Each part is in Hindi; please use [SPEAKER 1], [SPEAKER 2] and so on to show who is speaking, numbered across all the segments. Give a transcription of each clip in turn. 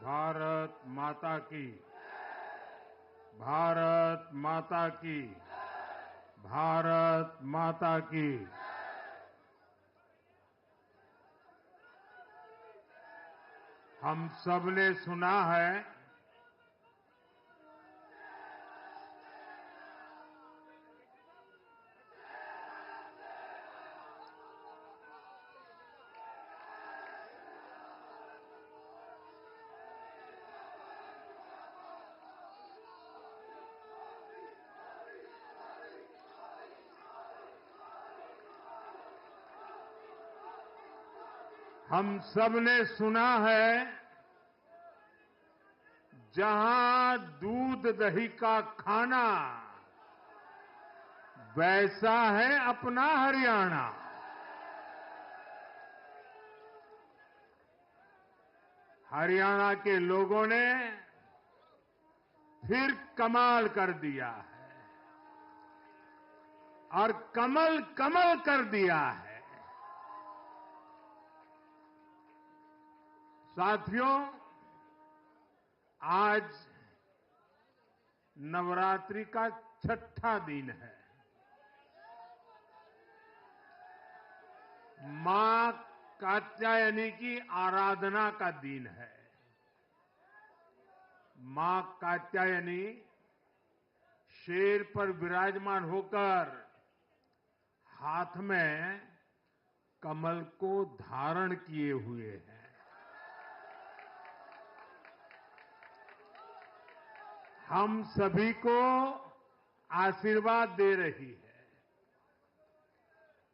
[SPEAKER 1] भारत माता की, भारत माता की, भारत माता की। हम सबने सुना है हम सबने सुना है जहां दूध दही का खाना वैसा है अपना हरियाणा। हरियाणा के लोगों ने फिर कमाल कर दिया है और कमल कमल कर दिया है। साथियों, आज नवरात्रि का छठा दिन है। मां कात्यायनी की आराधना का दिन है। मां कात्यायनी शेर पर विराजमान होकर हाथ में कमल को धारण किए हुए हैं। हम सभी को आशीर्वाद दे रही है।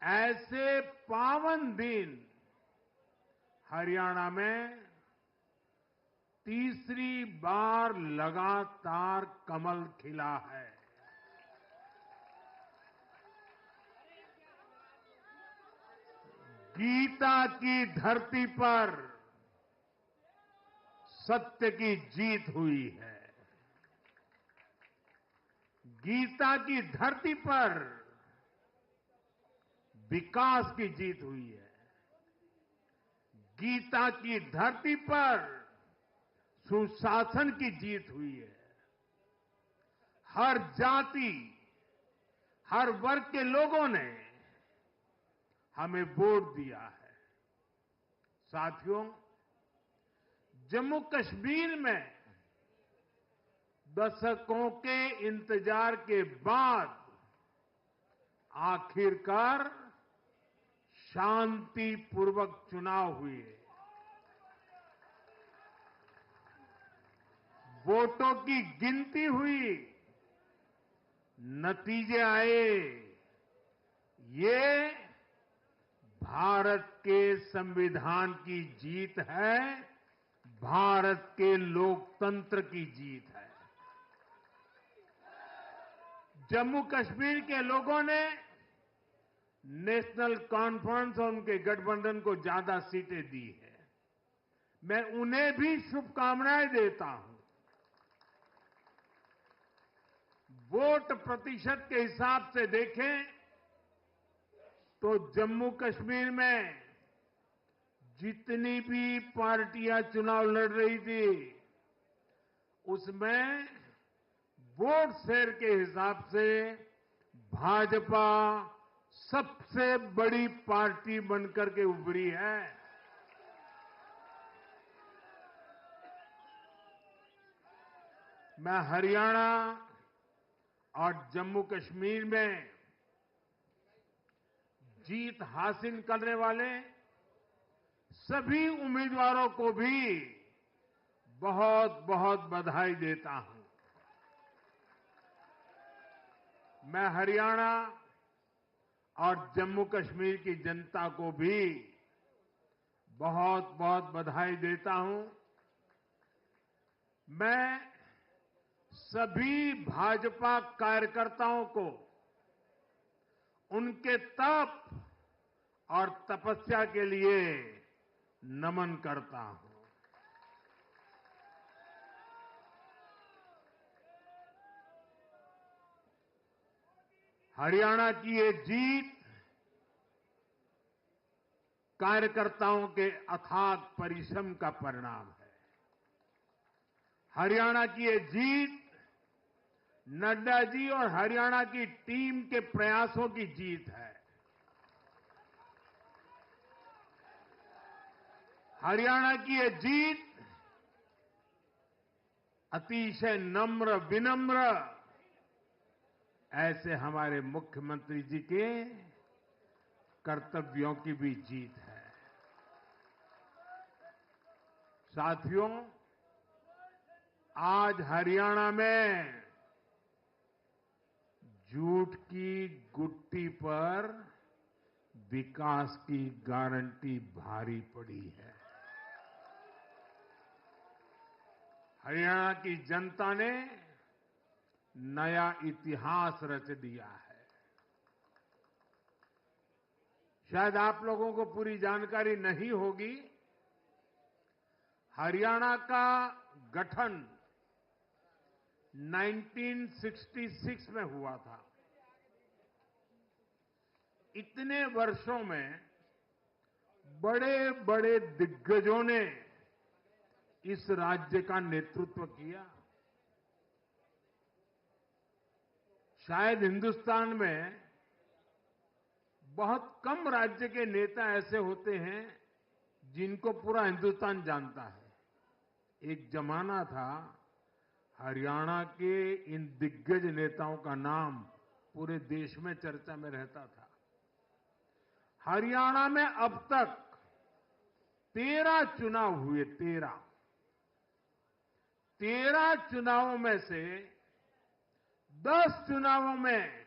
[SPEAKER 1] ऐसे पावन दिन हरियाणा में तीसरी बार लगातार कमल खिला है। गीता की धरती पर सत्य की जीत हुई है। गीता की धरती पर विकास की जीत हुई है। गीता की धरती पर सुशासन की जीत हुई है। हर जाति, हर वर्ग के लोगों ने हमें वोट दिया है। साथियों, जम्मू कश्मीर में दशकों के इंतजार के बाद आखिरकार शांतिपूर्वक चुनाव हुए। वोटों की गिनती हुई, नतीजे आए। ये भारत के संविधान की जीत है, भारत के लोकतंत्र की जीत है। जम्मू कश्मीर के लोगों ने नेशनल कॉन्फ्रेंस और उनके गठबंधन को ज्यादा सीटें दी है। मैं उन्हें भी शुभकामनाएं देता हूं। वोट प्रतिशत के हिसाब से देखें तो जम्मू कश्मीर में जितनी भी पार्टियां चुनाव लड़ रही थी, उसमें वोट शेयर के हिसाब से भाजपा सबसे बड़ी पार्टी बनकर के उभरी है। मैं हरियाणा और जम्मू कश्मीर में जीत हासिल करने वाले सभी उम्मीदवारों को भी बहुत बहुत बधाई देता हूं। मैं हरियाणा और जम्मू कश्मीर की जनता को भी बहुत बहुत बधाई देता हूं। मैं सभी भाजपा कार्यकर्ताओं को उनके तप और तपस्या के लिए नमन करता हूं। हरियाणा की ये जीत कार्यकर्ताओं के अथाग परिश्रम का परिणाम है। हरियाणा की ये जीत नड्डा जी और हरियाणा की टीम के प्रयासों की जीत है। हरियाणा की ये जीत अतिशय नम्र विनम्र ऐसे हमारे मुख्यमंत्री जी के कर्तव्यों की भी जीत है। साथियों, आज हरियाणा में झूठ की गुट्टी पर विकास की गारंटी भारी पड़ी है। हरियाणा की जनता ने नया इतिहास रच दिया है। शायद आप लोगों को पूरी जानकारी नहीं होगी, हरियाणा का गठन 1966 में हुआ था। इतने वर्षों में बड़े बड़े दिग्गजों ने इस राज्य का नेतृत्व किया। शायद हिंदुस्तान में बहुत कम राज्य के नेता ऐसे होते हैं जिनको पूरा हिंदुस्तान जानता है। एक जमाना था हरियाणा के इन दिग्गज नेताओं का नाम पूरे देश में चर्चा में रहता था। हरियाणा में अब तक 13 चुनाव हुए। 13 चुनावों में से 10 चुनावों में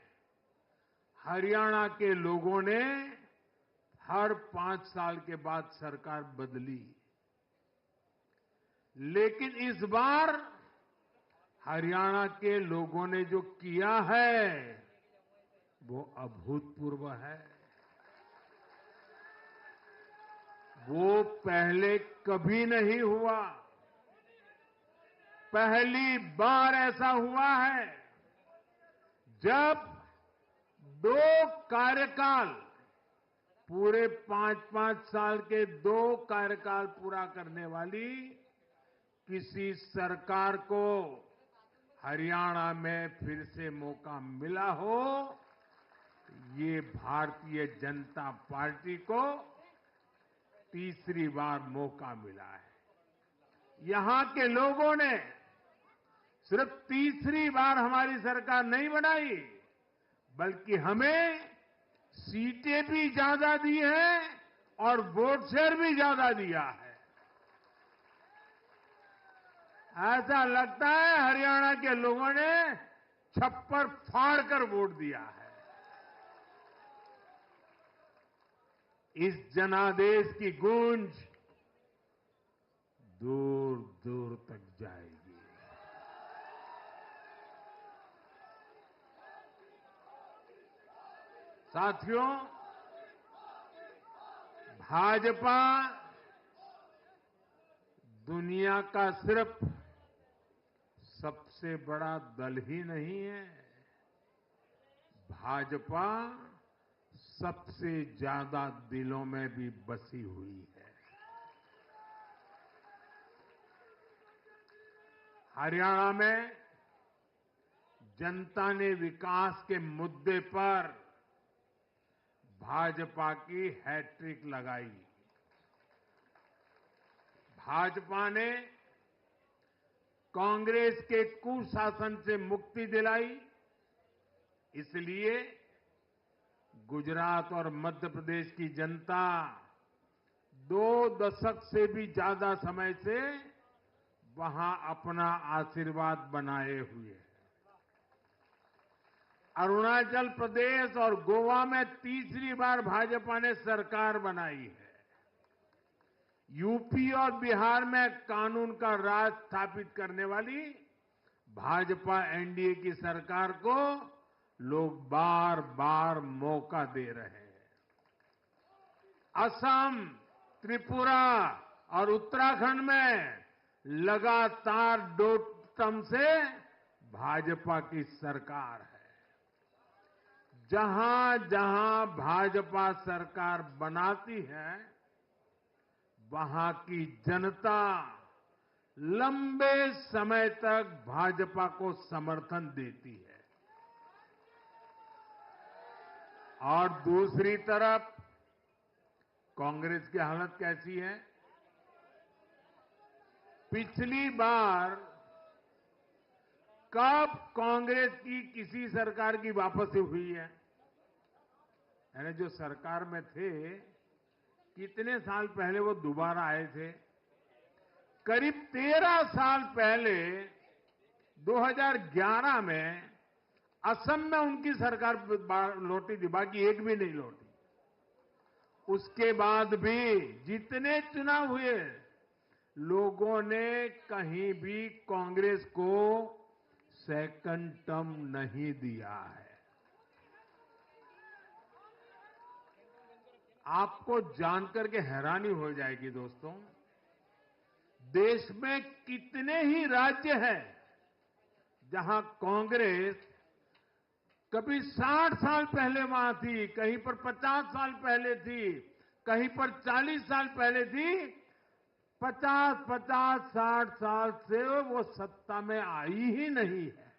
[SPEAKER 1] हरियाणा के लोगों ने हर 5 साल के बाद सरकार बदली, लेकिन इस बार हरियाणा के लोगों ने जो किया है वो अभूतपूर्व है। वो पहले कभी नहीं हुआ। पहली बार ऐसा हुआ है जब 2 कार्यकाल, पूरे 5-5 साल के 2 कार्यकाल पूरा करने वाली किसी सरकार को हरियाणा में फिर से मौका मिला हो। ये भारतीय जनता पार्टी को तीसरी बार मौका मिला है। यहां के लोगों ने सिर्फ तीसरी बार हमारी सरकार नहीं बनाई, बल्कि हमें सीटें भी ज्यादा दी हैं और वोट शेयर भी ज्यादा दिया है। ऐसा लगता है हरियाणा के लोगों ने छप्पर फाड़ कर वोट दिया है। इस जनादेश की गूंज दूर दूर तक जाएगी। साथियों, भाजपा दुनिया का सिर्फ सबसे बड़ा दल ही नहीं है, भाजपा सबसे ज्यादा दिलों में भी बसी हुई है। हरियाणा में जनता ने विकास के मुद्दे पर भाजपा की हैट्रिक लगाई। भाजपा ने कांग्रेस के कुशासन से मुक्ति दिलाई। इसलिए गुजरात और मध्य प्रदेश की जनता 2 दशक से भी ज्यादा समय से वहां अपना आशीर्वाद बनाए हुए है। अरुणाचल प्रदेश और गोवा में तीसरी बार भाजपा ने सरकार बनाई है। यूपी और बिहार में कानून का राज स्थापित करने वाली भाजपा एनडीए की सरकार को लोग बार बार मौका दे रहे हैं। असम, त्रिपुरा और उत्तराखंड में लगातार 2 टर्म से भाजपा की सरकार है। जहां जहां भाजपा सरकार बनाती है, वहां की जनता लंबे समय तक भाजपा को समर्थन देती है और दूसरी तरफ कांग्रेस की हालत कैसी है? पिछली बार कब कांग्रेस की किसी सरकार की वापसी हुई है? यानी जो सरकार में थे, कितने साल पहले वो दोबारा आए थे? करीब 13 साल पहले 2011 में असम में उनकी सरकार लौटी थी, बाकी एक भी नहीं लौटी। उसके बाद भी जितने चुनाव हुए, लोगों ने कहीं भी कांग्रेस को सेकंड टर्म नहीं दिया है। आपको जानकर के हैरानी हो जाएगी दोस्तों, देश में कितने ही राज्य हैं जहां कांग्रेस कभी 60 साल पहले वहां थी, कहीं पर 50 साल पहले थी, कहीं पर 40 साल पहले थी। 50-50, 60 साल से वो सत्ता में आई ही नहीं है।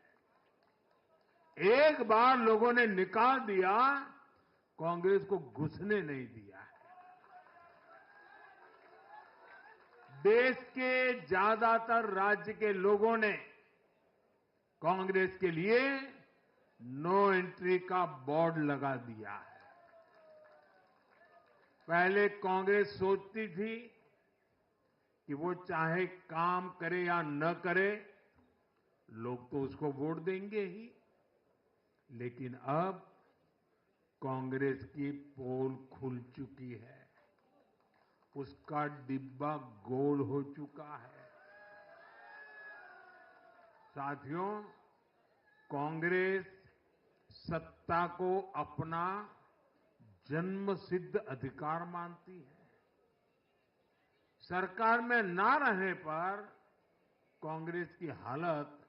[SPEAKER 1] एक बार लोगों ने निकाल दिया, कांग्रेस को घुसने नहीं दिया है। देश के ज्यादातर राज्य के लोगों ने कांग्रेस के लिए नो एंट्री का बोर्ड लगा दिया है। पहले कांग्रेस सोचती थी कि वो चाहे काम करे या न करे, लोग तो उसको वोट देंगे ही। लेकिन अब कांग्रेस की पोल खुल चुकी है, उसका डिब्बा गोल हो चुका है। साथियों, कांग्रेस सत्ता को अपना जन्मसिद्ध अधिकार मानती है। सरकार में ना रहने पर कांग्रेस की हालत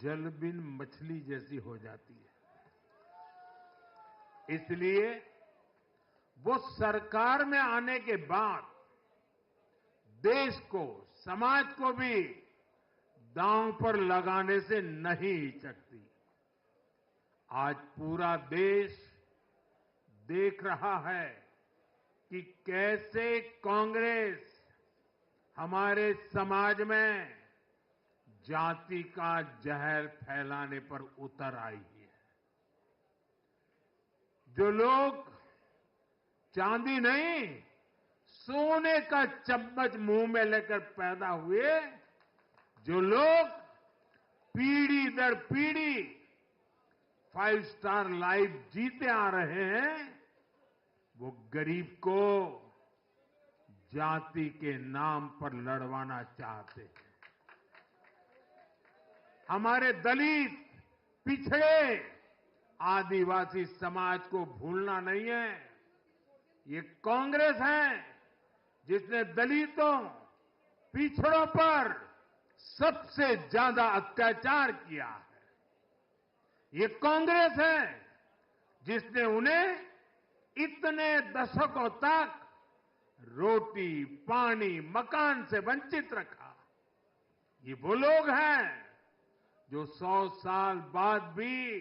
[SPEAKER 1] जल बिन मछली जैसी हो जाती है। इसलिए वो सरकार में आने के बाद देश को, समाज को भी दांव पर लगाने से नहीं हिचकती। आज पूरा देश देख रहा है कि कैसे कांग्रेस हमारे समाज में जाति का जहर फैलाने पर उतर आई है। जो लोग चांदी नहीं, सोने का चम्मच मुंह में लेकर पैदा हुए, जो लोग पीढ़ी दर पीढ़ी 5 स्टार लाइफ जीते आ रहे हैं, वो गरीब को जाति के नाम पर लड़वाना चाहते हैं। हमारे दलित, पिछड़े, आदिवासी समाज को भूलना नहीं है। ये कांग्रेस है जिसने दलितों, पिछड़ों पर सबसे ज्यादा अत्याचार किया है। ये कांग्रेस है जिसने उन्हें इतने दशकों तक रोटी, पानी, मकान से वंचित रखा। ये वो लोग हैं जो 100 साल बाद भी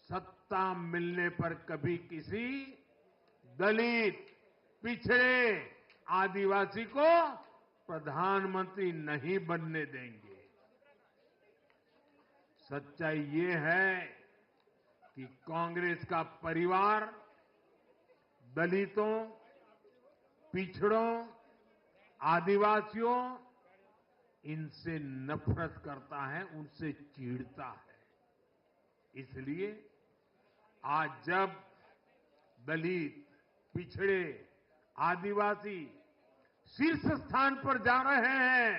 [SPEAKER 1] सत्ता मिलने पर कभी किसी दलित, पिछड़े, आदिवासी को प्रधानमंत्री नहीं बनने देंगे। सच्चाई ये है कि कांग्रेस का परिवार दलितों, पिछड़ों, आदिवासियों, इनसे नफरत करता है, उनसे चिढ़ता है। इसलिए आज जब दलित, पिछड़े, आदिवासी शीर्ष स्थान पर जा रहे हैं,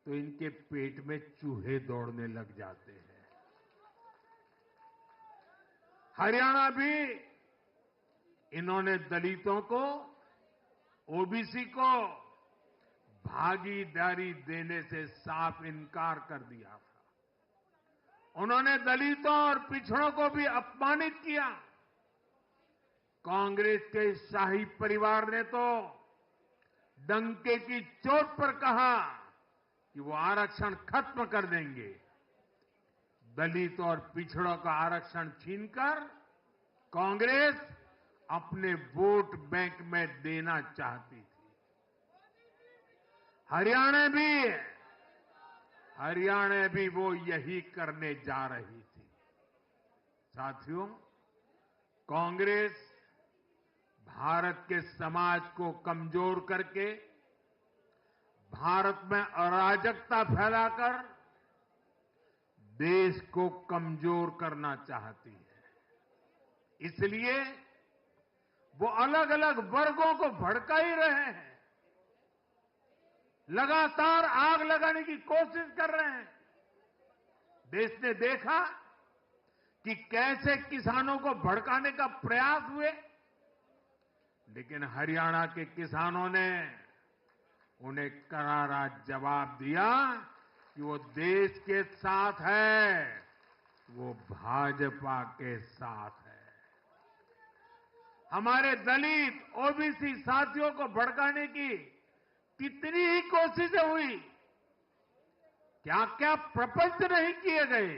[SPEAKER 1] तो इनके पेट में चूहे दौड़ने लग जाते हैं। हरियाणा भी इन्होंने दलितों को, ओबीसी को भागीदारी देने से साफ इनकार कर दिया था। उन्होंने दलितों और पिछड़ों को भी अपमानित किया। कांग्रेस के शाही परिवार ने तो डंके की चोट पर कहा कि वो आरक्षण खत्म कर देंगे। दलित और पिछड़ों का आरक्षण छीनकर कांग्रेस अपने वोट बैंक में देना चाहती थी। हरियाणा भी वो यही करने जा रही थी। साथियों, कांग्रेस भारत के समाज को कमजोर करके, भारत में अराजकता फैलाकर देश को कमजोर करना चाहती है। इसलिए वो अलग अलग वर्गों को भड़का ही रहे हैं, लगातार आग लगाने की कोशिश कर रहे हैं। देश ने देखा कि कैसे किसानों को भड़काने का प्रयास हुए, लेकिन हरियाणा के किसानों ने उन्हें करारा जवाब दिया कि वो देश के साथ है, वो भाजपा के साथ है। हमारे दलित, ओबीसी साथियों को भड़काने की कितनी ही कोशिशें हुई, क्या क्या प्रपंच नहीं किए गए,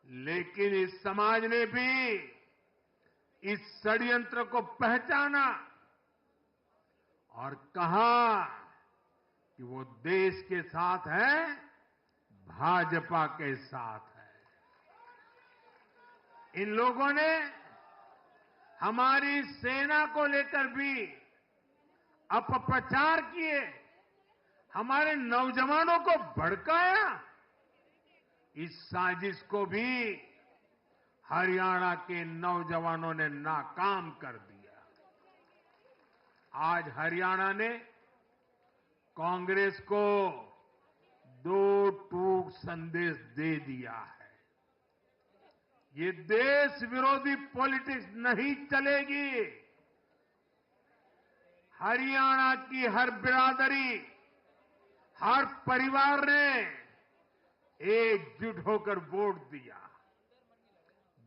[SPEAKER 1] लेकिन इस समाज ने भी इस षड्यंत्र को पहचाना और कहा कि वो देश के साथ है, भाजपा के साथ है। इन लोगों ने हमारी सेना को लेकर भी अपप्रचार किए, हमारे नौजवानों को भड़काया। इस साजिश को भी हरियाणा के नौजवानों ने नाकाम कर दिया। आज हरियाणा ने कांग्रेस को दो टूक संदेश दे दिया है। ये देश विरोधी पॉलिटिक्स नहीं चलेगी। हरियाणा की हर बिरादरी, हर परिवार ने एकजुट होकर वोट दिया,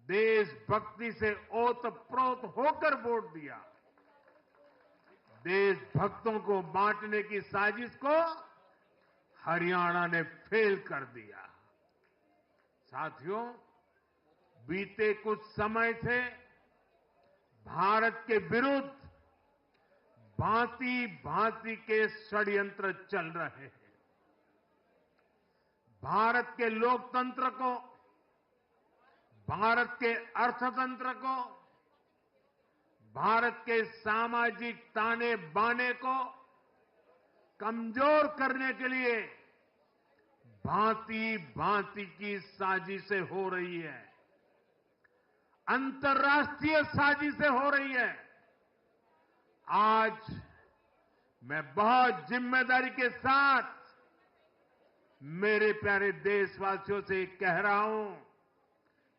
[SPEAKER 1] देशभक्ति से ओतप्रोत होकर वोट दिया। देशभक्तों को बांटने की साजिश को हरियाणा ने फेल कर दिया। साथियों, बीते कुछ समय से भारत के विरुद्ध भांति भांति के षड्यंत्र चल रहे हैं। भारत के लोकतंत्र को, भारत के अर्थतंत्र को, भारत के सामाजिक ताने बाने को कमजोर करने के लिए भांति भांति की साजिशें हो रही है, अंतर्राष्ट्रीय साजिशें हो रही है। आज मैं बहुत जिम्मेदारी के साथ मेरे प्यारे देशवासियों से कह रहा हूं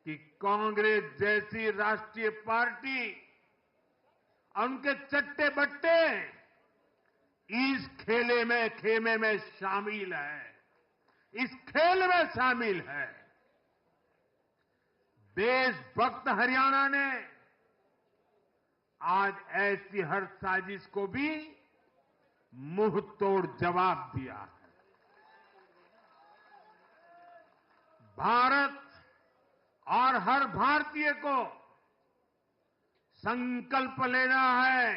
[SPEAKER 1] कि कांग्रेस जैसी राष्ट्रीय पार्टी और उनके चट्टे बट्टे इस खेमे में शामिल है, इस खेल में शामिल है। देशभक्त हरियाणा ने आज ऐसी हर साजिश को भी मुंह तोड़ जवाब दिया है। भारत और हर भारतीय को संकल्प लेना है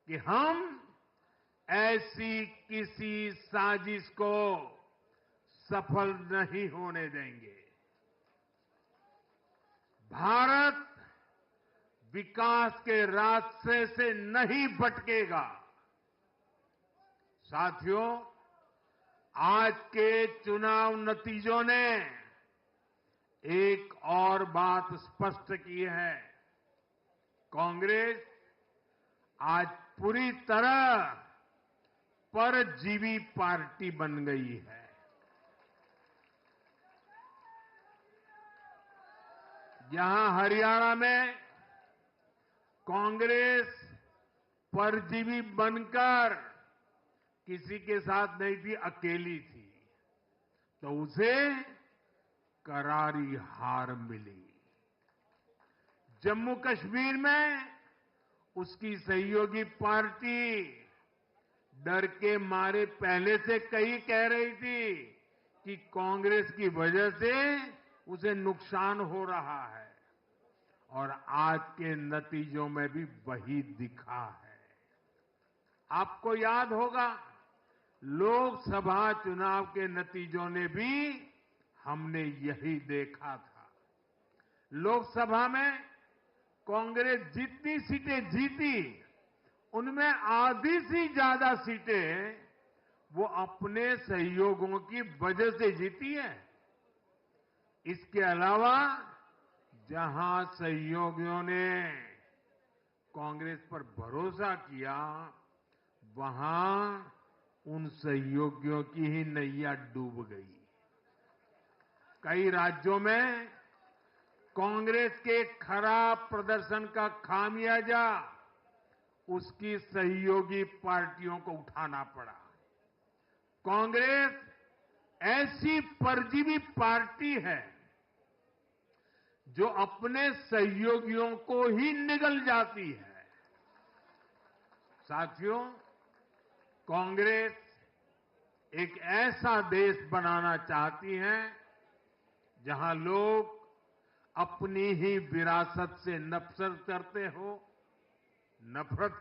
[SPEAKER 1] कि हम ऐसी किसी साजिश को सफल नहीं होने देंगे। भारत विकास के रास्ते से नहीं भटकेगा। साथियों, आज के चुनाव नतीजों ने एक और बात स्पष्ट की है। कांग्रेस आज पूरी तरह परजीवी पार्टी बन गई है। यहां हरियाणा में कांग्रेस परजीवी बनकर किसी के साथ नहीं थी, अकेली थी, तो उसे करारी हार मिली। जम्मू कश्मीर में उसकी सहयोगी पार्टी डर के मारे पहले से कई कह रही थी कि कांग्रेस की वजह से उसे नुकसान हो रहा है और आज के नतीजों में भी वही दिखा है। आपको याद होगा लोकसभा चुनाव के नतीजों ने भी हमने यही देखा था। लोकसभा में कांग्रेस जितनी सीटें जीती उनमें आधी से ज्यादा सीटें वो अपने सहयोगियों की वजह से जीती है। इसके अलावा जहां सहयोगियों ने कांग्रेस पर भरोसा किया वहां उन सहयोगियों की ही नैया डूब गई। कई राज्यों में कांग्रेस के खराब प्रदर्शन का खामियाजा उसकी सहयोगी पार्टियों को उठाना पड़ा। कांग्रेस ऐसी परजीवी पार्टी है जो अपने सहयोगियों को ही निगल जाती है। साथियों, कांग्रेस एक ऐसा देश बनाना चाहती है जहां लोग अपनी ही विरासत से नफरत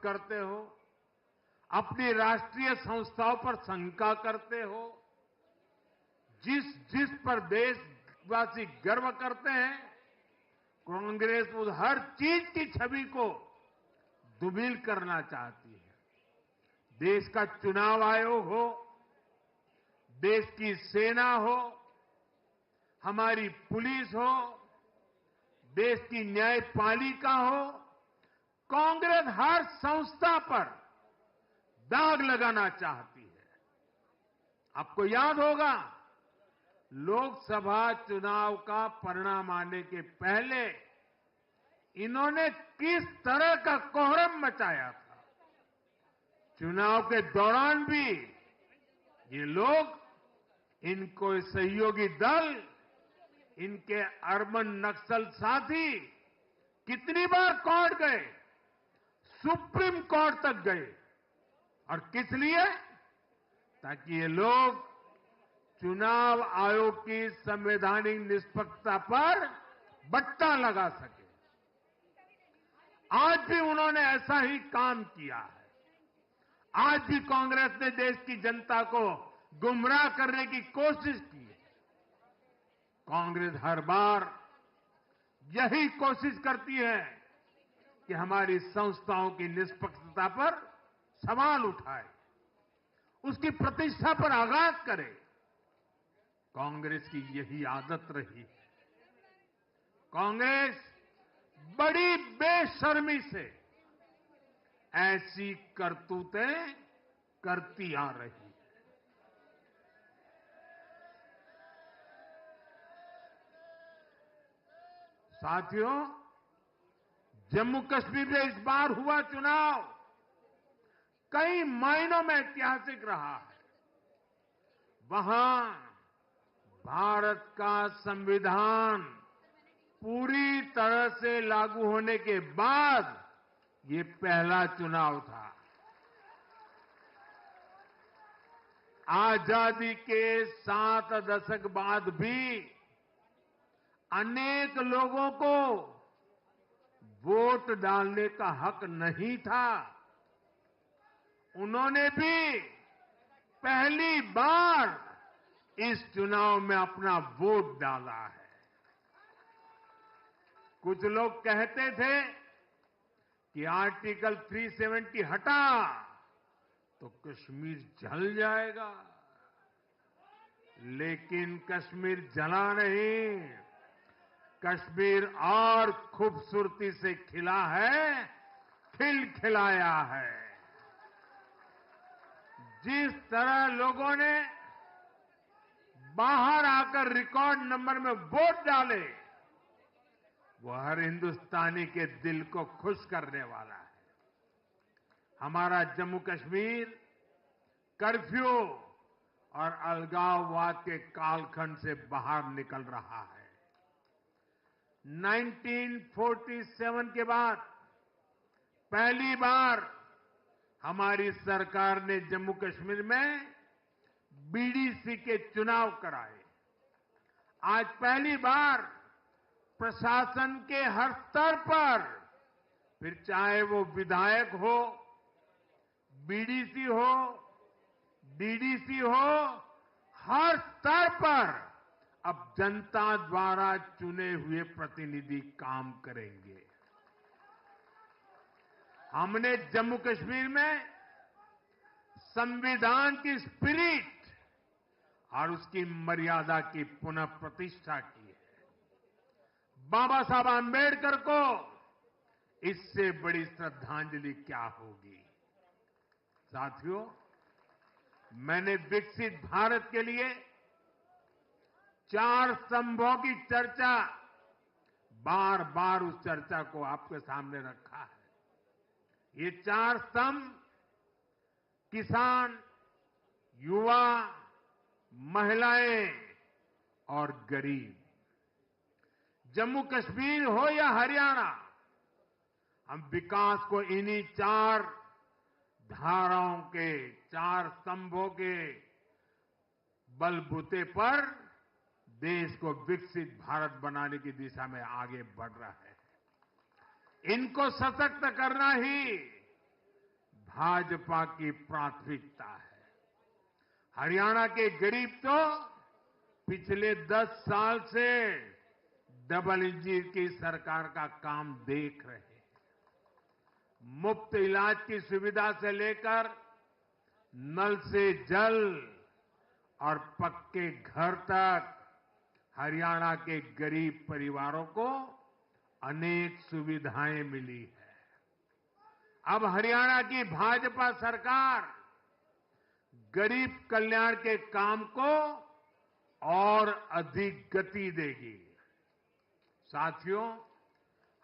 [SPEAKER 1] करते हो, अपनी राष्ट्रीय संस्थाओं पर शंका करते हो, जिस पर देशवासी गर्व करते हैं, कांग्रेस उस हर चीज की छवि को धूमिल करना चाहती है। देश का चुनाव आयोग हो, देश की सेना हो, हमारी पुलिस हो, देश की न्यायपालिका हो, कांग्रेस हर संस्था पर दाग लगाना चाहती है। आपको याद होगा लोकसभा चुनाव का परिणाम आने के पहले इन्होंने किस तरह का कोहराम मचाया था। चुनाव के दौरान भी ये लोग, इनको सहयोगी दल, इनके अर्बन नक्सल साथी कितनी बार कोर्ट गए, सुप्रीम कोर्ट तक गए। और किस लिए? ताकि ये लोग चुनाव आयोग की संवैधानिक निष्पक्षता पर बट्टा लगा सके। आज भी उन्होंने ऐसा ही काम किया है। आज भी कांग्रेस ने देश की जनता को गुमराह करने की कोशिश की है। कांग्रेस हर बार यही कोशिश करती है कि हमारी संस्थाओं की निष्पक्षता पर सवाल उठाए, उसकी प्रतिष्ठा पर आघात करे। कांग्रेस की यही आदत रही है। कांग्रेस बड़ी बेशर्मी से ऐसी करतूतें करती आ रही है। साथियों, जम्मू कश्मीर में इस बार हुआ चुनाव कई मायनों में ऐतिहासिक रहा है। वहां भारत का संविधान पूरी तरह से लागू होने के बाद ये पहला चुनाव था। आजादी के 7 दशक बाद भी अनेक लोगों को वोट डालने का हक नहीं था। उन्होंने भी पहली बार इस चुनाव में अपना वोट डाला है। कुछ लोग कहते थे कि आर्टिकल 370 हटा तो कश्मीर जल जाएगा, लेकिन कश्मीर जला नहीं, कश्मीर और खूबसूरती से खिला है, खिलखिलाया है। जिस तरह लोगों ने बाहर आकर रिकॉर्ड नंबर में वोट डाले, वो हर हिंदुस्तानी के दिल को खुश करने वाला है। हमारा जम्मू कश्मीर कर्फ्यू और अलगाववाद के कालखंड से बाहर निकल रहा है। 1947 के बाद पहली बार हमारी सरकार ने जम्मू कश्मीर में बीडीसी के चुनाव कराए। आज पहली बार प्रशासन के हर स्तर पर, फिर चाहे वो विधायक हो, बीडीसी हो, डीडीसी हो, हर स्तर पर अब जनता द्वारा चुने हुए प्रतिनिधि काम करेंगे। हमने जम्मू कश्मीर में संविधान की स्पिरिट और उसकी मर्यादा की पुनः प्रतिष्ठा की है। बाबा साहब आम्बेडकर को इससे बड़ी श्रद्धांजलि क्या होगी। साथियों, मैंने विकसित भारत के लिए 4 स्तंभों की चर्चा, बार बार उस चर्चा को आपके सामने रखा है। ये 4 स्तंभ किसान, युवा, महिलाएं और गरीब। जम्मू कश्मीर हो या हरियाणा, हम विकास को इन्हीं 4 धाराओं के, 4 स्तंभों के बलबूते पर देश को विकसित भारत बनाने की दिशा में आगे बढ़ रहा है। इनको सशक्त करना ही भाजपा की प्राथमिकता है। हरियाणा के गरीब तो पिछले 10 साल से डबल इंजन की सरकार का काम देख रहे हैं। मुफ्त इलाज की सुविधा से लेकर नल से जल और पक्के घर तक हरियाणा के गरीब परिवारों को अनेक सुविधाएं मिली है। अब हरियाणा की भाजपा सरकार गरीब कल्याण के काम को और अधिक गति देगी। साथियों,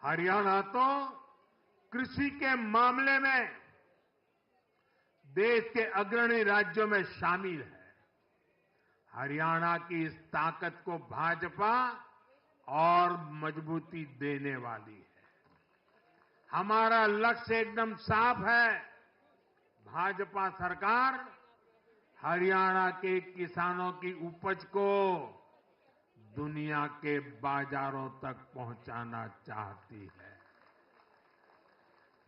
[SPEAKER 1] हरियाणा तो कृषि के मामले में देश के अग्रणी राज्यों में शामिल है। हरियाणा की इस ताकत को भाजपा और मजबूती देने वाली है। हमारा लक्ष्य एकदम साफ है। भाजपा सरकार हरियाणा के किसानों की उपज को दुनिया के बाजारों तक पहुंचाना चाहती है।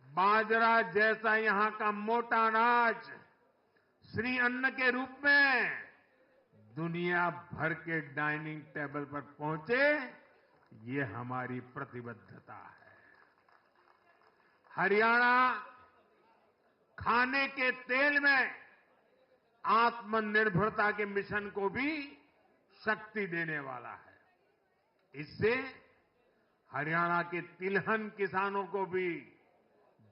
[SPEAKER 1] बाजरा जैसा यहां का मोटा अनाज श्री अन्न के रूप में दुनिया भर के डाइनिंग टेबल पर पहुंचे, ये हमारी प्रतिबद्धता है। हरियाणा खाने के तेल में आत्मनिर्भरता के मिशन को भी शक्ति देने वाला है। इससे हरियाणा के तिलहन किसानों को भी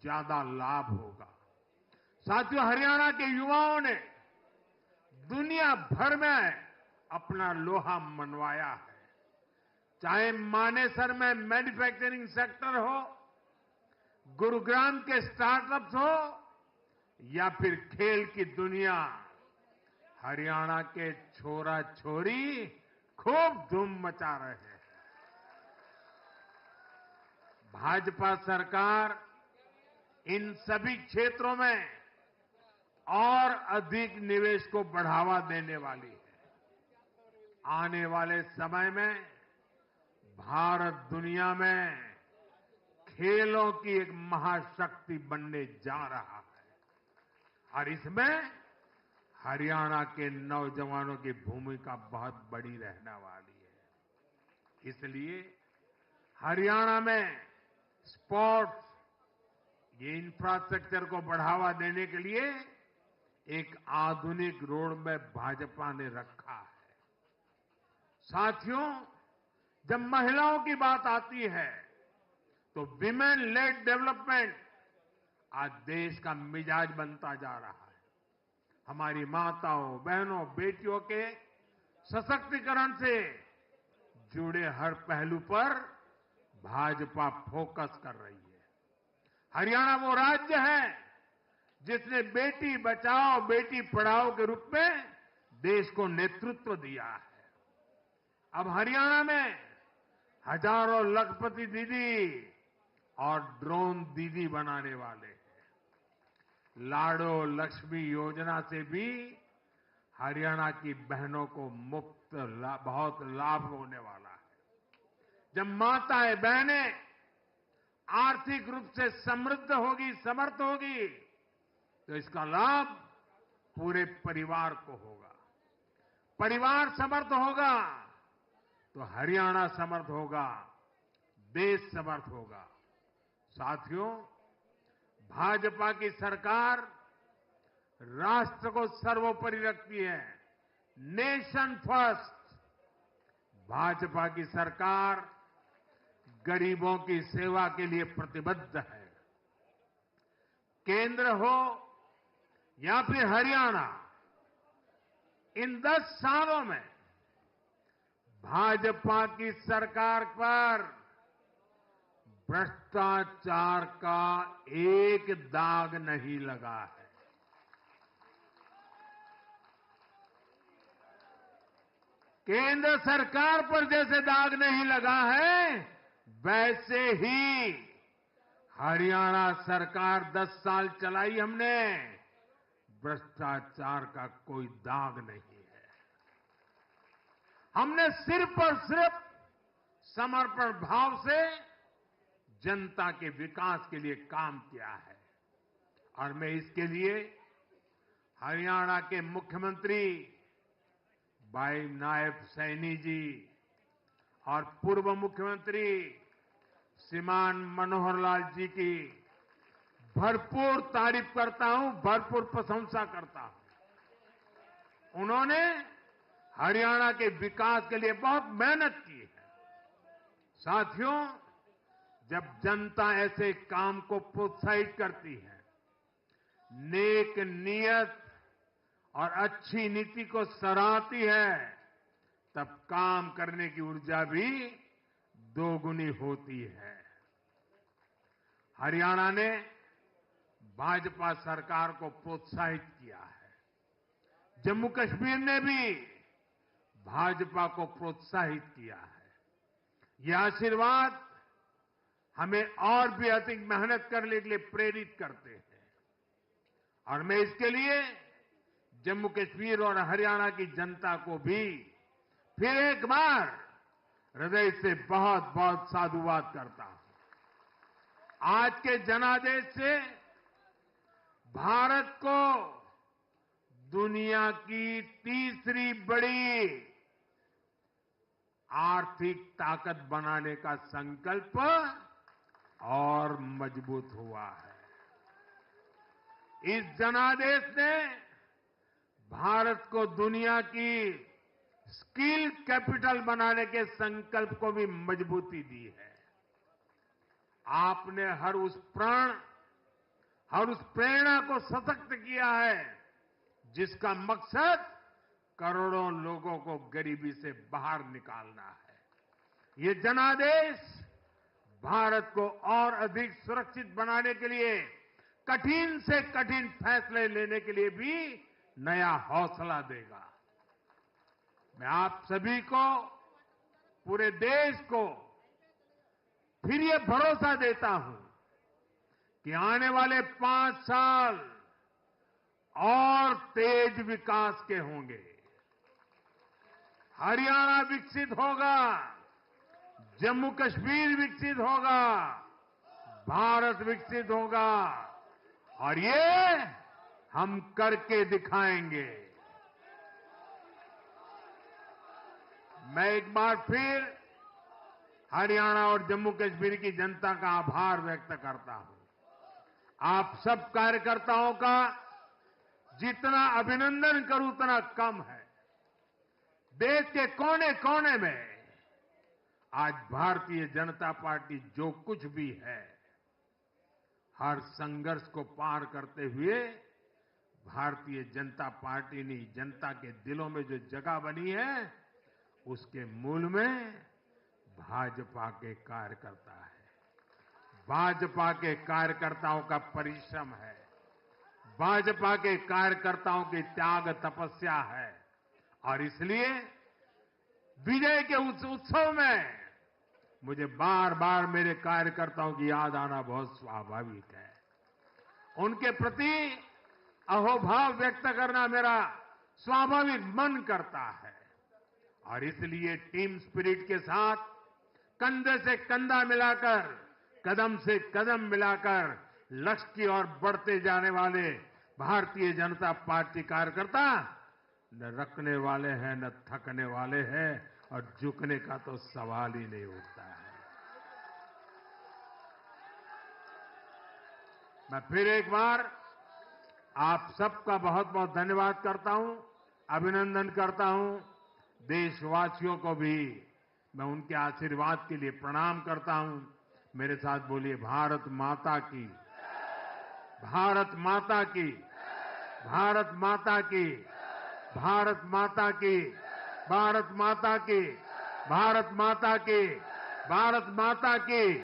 [SPEAKER 1] ज्यादा लाभ होगा। साथियों, हरियाणा के युवाओं ने दुनिया भर में अपना लोहा मनवाया है। चाहे मानेसर में मैन्युफैक्चरिंग सेक्टर हो, गुरुग्राम के स्टार्टअप्स हो या फिर खेल की दुनिया, हरियाणा के छोरा छोरी खूब धूम मचा रहे हैं। भाजपा सरकार इन सभी क्षेत्रों में और अधिक निवेश को बढ़ावा देने वाली है। आने वाले समय में भारत दुनिया में खेलों की एक महाशक्ति बनने जा रहा है और इसमें हरियाणा के नौजवानों की भूमिका बहुत बड़ी रहने वाली है। इसलिए हरियाणा में स्पोर्ट्स, ये इंफ्रास्ट्रक्चर को बढ़ावा देने के लिए एक आधुनिक रोड मैप भाजपा ने रखा है। साथियों, जब महिलाओं की बात आती है तो विमेन लेड डेवलपमेंट आज देश का मिजाज बनता जा रहा है। हमारी माताओं, बहनों, बेटियों के सशक्तिकरण से जुड़े हर पहलू पर भाजपा फोकस कर रही है। हरियाणा वो राज्य है जिसने बेटी बचाओ बेटी पढ़ाओ के रूप में देश को नेतृत्व दिया है। अब हरियाणा में हजारों लखपति दीदी और ड्रोन दीदी बनाने वाले हैं। लाडो लक्ष्मी योजना से भी हरियाणा की बहनों को मुफ्त बहुत लाभ होने वाला है। जब माताएं बहनें आर्थिक रूप से समृद्ध होगी, समर्थ होगी, तो इसका लाभ पूरे परिवार को होगा। परिवार समर्थ होगा तो हरियाणा समर्थ होगा, देश समर्थ होगा। साथियों, भाजपा की सरकार राष्ट्र को सर्वोपरि रखती है। Nation first. भाजपा की सरकार गरीबों की सेवा के लिए प्रतिबद्ध है। केंद्र हो या फिर हरियाणा, इन 10 सालों में भाजपा की सरकार पर भ्रष्टाचार का एक दाग नहीं लगा है। केंद्र सरकार पर जैसे दाग नहीं लगा है, वैसे ही हरियाणा सरकार 10 साल चलाई हमने, भ्रष्टाचार का कोई दाग नहीं है। हमने सिर्फ और सिर्फ समर्पण भाव से जनता के विकास के लिए काम किया है। और मैं इसके लिए हरियाणा के मुख्यमंत्री भाई नायब सैनी जी और पूर्व मुख्यमंत्री श्रीमान मनोहर लाल जी की भरपूर तारीफ करता हूं, भरपूर प्रशंसा करता हूं। उन्होंने हरियाणा के विकास के लिए बहुत मेहनत की है। साथियों, जब जनता ऐसे काम को प्रोत्साहित करती है, नेक नियत और अच्छी नीति को सराहती है, तब काम करने की ऊर्जा भी दोगुनी होती है। हरियाणा ने भाजपा सरकार को प्रोत्साहित किया है। जम्मू कश्मीर ने भी भाजपा को प्रोत्साहित किया है। ये आशीर्वाद हमें और भी अधिक मेहनत करने के लिए प्रेरित करते हैं। और मैं इसके लिए जम्मू कश्मीर और हरियाणा की जनता को भी फिर एक बार हृदय से बहुत बहुत साधुवाद करता हूं। आज के जनादेश से भारत को दुनिया की तीसरी बड़ी आर्थिक ताकत बनाने का संकल्प और मजबूत हुआ है। इस जनादेश ने भारत को दुनिया की स्किल कैपिटल बनाने के संकल्प को भी मजबूती दी है। आपने हर उस प्रेरणा को सशक्त किया है जिसका मकसद करोड़ों लोगों को गरीबी से बाहर निकालना है। ये जनादेश भारत को और अधिक सुरक्षित बनाने के लिए कठिन से कठिन फैसले लेने के लिए भी नया हौसला देगा। मैं आप सभी को, पूरे देश को फिर ये भरोसा देता हूं कि आने वाले 5 साल और तेज विकास के होंगे। हरियाणा विकसित होगा, जम्मू कश्मीर विकसित होगा, भारत विकसित होगा और ये हम करके दिखाएंगे। मैं एक बार फिर हरियाणा और जम्मू कश्मीर की जनता का आभार व्यक्त करता हूं। आप सब कार्यकर्ताओं का जितना अभिनंदन करूं उतना कम है। देश के कोने कोने में आज भारतीय जनता पार्टी जो कुछ भी है, हर संघर्ष को पार करते हुए भारतीय जनता पार्टी ने जनता के दिलों में जो जगह बनी है, उसके मूल में भाजपा के कार्यकर्ता है। भाजपा के कार्यकर्ताओं का परिश्रम है, भाजपा के कार्यकर्ताओं की त्याग तपस्या है। और इसलिए विजय के उस उत्सव में मुझे बार बार मेरे कार्यकर्ताओं की याद आना बहुत स्वाभाविक है। उनके प्रति अहोभाव व्यक्त करना मेरा स्वाभाविक मन करता है और इसलिए टीम स्पिरिट के साथ कंधे से कंधा मिलाकर कदम से कदम मिलाकर लक्ष्य की ओर बढ़ते जाने वाले भारतीय जनता पार्टी कार्यकर्ता न रखने वाले हैं न थकने वाले हैं और झुकने का तो सवाल ही नहीं उठता है। मैं फिर एक बार आप सबका बहुत बहुत धन्यवाद करता हूं, अभिनंदन करता हूं। देशवासियों को भी मैं उनके आशीर्वाद के लिए प्रणाम करता हूं। मेरे साथ बोलिए भारत माता की, भारत माता की, भारत माता की, भारत माता की, भारत माता की, भारत माता की, भारत माता की।